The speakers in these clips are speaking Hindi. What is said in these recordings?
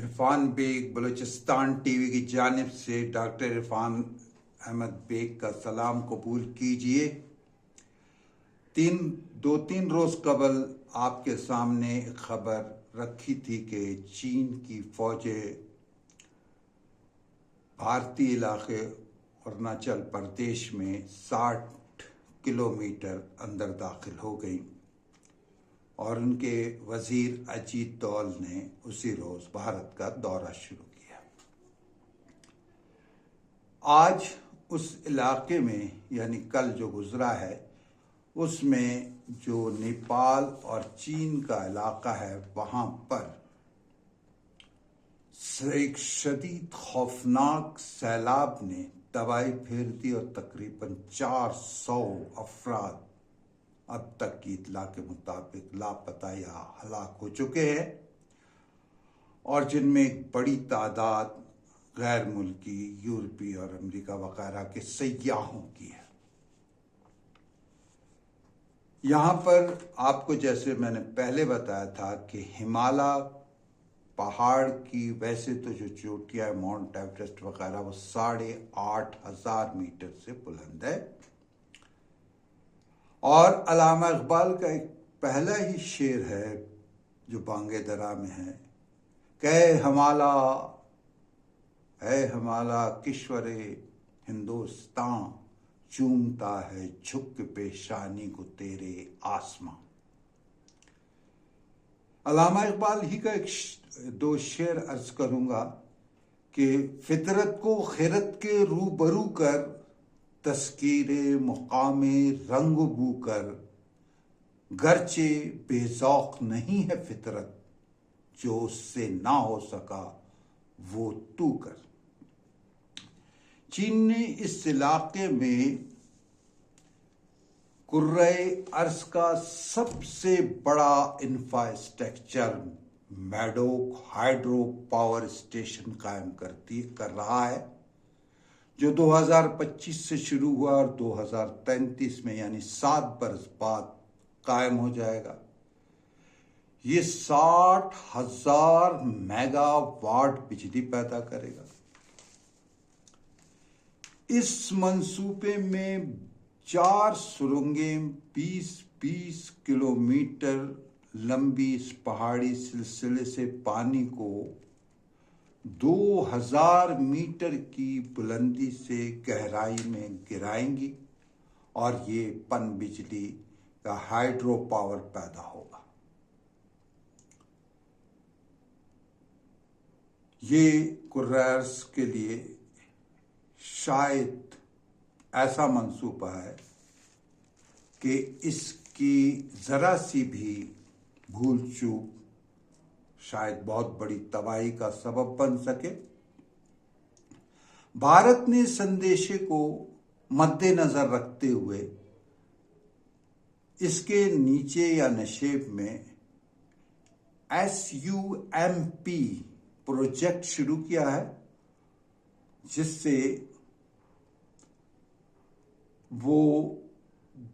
इरफान बेग बलूचिस्तान टीवी की जानिब से डॉक्टर इरफान अहमद बेग का सलाम कबूल कीजिए। 2-3 रोज कबल आपके सामने खबर रखी थी कि चीन की फौजें भारतीय इलाके अरुणाचल प्रदेश में 60 किलोमीटर अंदर दाखिल हो गई और उनके वजीर अजीत डोल ने उसी रोज भारत का दौरा शुरू किया। आज उस इलाके में यानी कल जो गुजरा है उसमें जो नेपाल और चीन का इलाका है वहां पर एक शदीद खौफनाक सैलाब ने तबाही फेर दी और तकरीबन 400 अफराद अब तक की इत्तला के मुताबिक लापता या हलाक हो चुके हैं और जिनमें एक बड़ी तादाद गैर मुल्की यूरोपीय और अमेरिका वगैरह के सयाहों की है। यहाँ पर आपको जैसे मैंने पहले बताया था कि हिमालय पहाड़ की वैसे तो जो चोटियां माउंट एवरेस्ट वगैरह वो 8,500 मीटर से बुलंद है और अल्लामा इकबाल का एक पहला ही शेर है जो बांगे दरा में है, कहे हमाला किश्वरे हिंदुस्तान चूमता है झुक के पेशानी को तेरे आसमां। अल्लामा इकबाल ही का दो शेर अर्ज करूंगा कि फितरत को खिरत के रूबरू कर तस्कीरे मुकामे रंग बू कर, गरचे बेजौक नहीं है फितरत जो उससे ना हो सका वो तू कर। चीन ने इस इलाके में कुर्रे अर्ज का सबसे बड़ा infrastructure Maddock hydro power station कायम कर रहा है जो 2025 से शुरू हुआ और 2033 में यानी 7 बरस बाद कायम हो जाएगा। ये 60,000 मेगावाट बिजली पैदा करेगा। इस मंसूबे में 4 सुरंगें 20-20 किलोमीटर लंबी इस पहाड़ी सिलसिले से पानी को 2000 मीटर की बुलंदी से गहराई में गिराएंगी और ये पन बिजली का हाइड्रो पावर पैदा होगा। ये कुर्रार्स के लिए शायद ऐसा मंसूबा है कि इसकी जरा सी भी भूल चूक शायद बहुत बड़ी तबाही का सबब बन सके। भारत ने संदेशे को मद्देनजर रखते हुए इसके नीचे या नशेब में SUMP प्रोजेक्ट शुरू किया है जिससे वो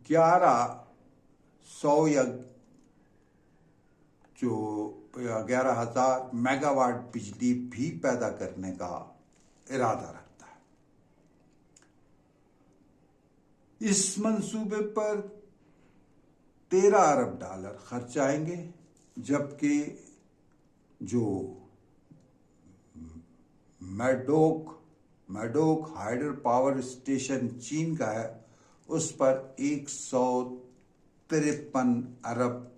11,000 मेगावाट बिजली भी पैदा करने का इरादा रखता है। इस मंसूबे पर $13 अरब खर्च आएंगे जबकि जो मैडोक हाइड्रो पावर स्टेशन चीन का है उस पर $153 अरब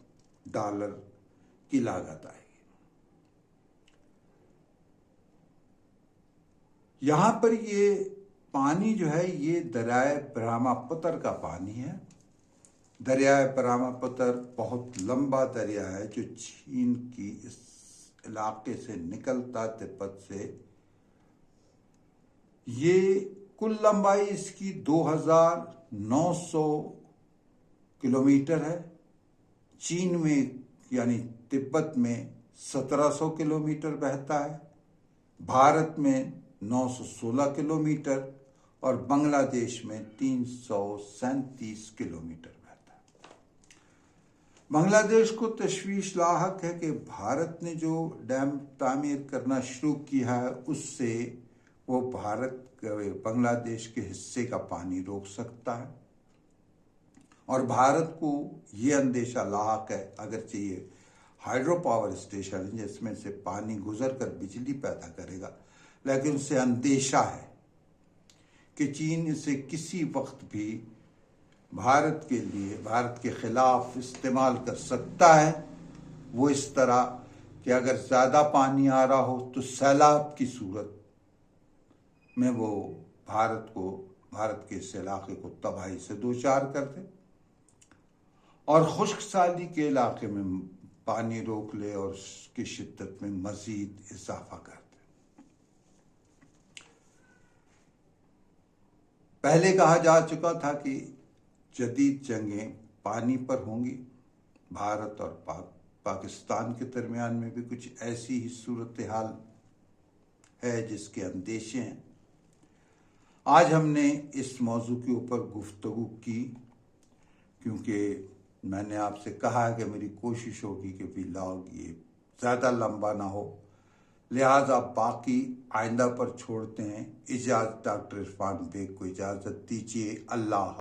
की लागत आएगी। यहां पर ये पानी जो है ये दरियाए ब्रह्मपुत्र का पानी है। दरियाए ब्रह्मपुत्र बहुत लंबा दरिया है जो चीन की इस इलाके से निकलता तिब्बत से। ये कुल लंबाई इसकी 2,900 किलोमीटर है। चीन में यानी तिब्बत में 1700 किलोमीटर बहता है, भारत में 916 किलोमीटर और बांग्लादेश में 337 किलोमीटर बहता है। बांग्लादेश को तशवीश लाहक है कि भारत ने जो डैम तामीर करना शुरू किया है उससे वो बांग्लादेश के हिस्से का पानी रोक सकता है। और भारत को ये अंदेशा लाहक है, अगरचे ये हाइड्रो पावर स्टेशन है जिसमें से पानी गुजर कर बिजली पैदा करेगा, लेकिन उसे अंदेशा है कि चीन इसे किसी वक्त भी भारत के खिलाफ इस्तेमाल कर सकता है। वो इस तरह कि अगर ज़्यादा पानी आ रहा हो तो सैलाब की सूरत में वो भारत के इस इलाके को तबाही से दो चार कर दे और खुश्क साली के इलाके में पानी रोक ले और उसकी शिद्दत में मजीद इजाफा कर दे। पहले कहा जा चुका था कि जदीद जंगें पानी पर होंगी। भारत और पाकिस्तान के दरमियान में भी कुछ ऐसी ही सूरत हाल है जिसके अंदेशे हैं। आज हमने इस मौजू के ऊपर गुफ्तगू की क्योंकि मैंने आपसे कहा है कि मेरी कोशिश होगी कि व्लॉग ये ज़्यादा लंबा ना हो, लिहाजा बाकी आइंदा पर छोड़ते हैं। इजाज़त, डॉक्टर इरफान बेग को इजाज़त दीजिए। अल्लाह।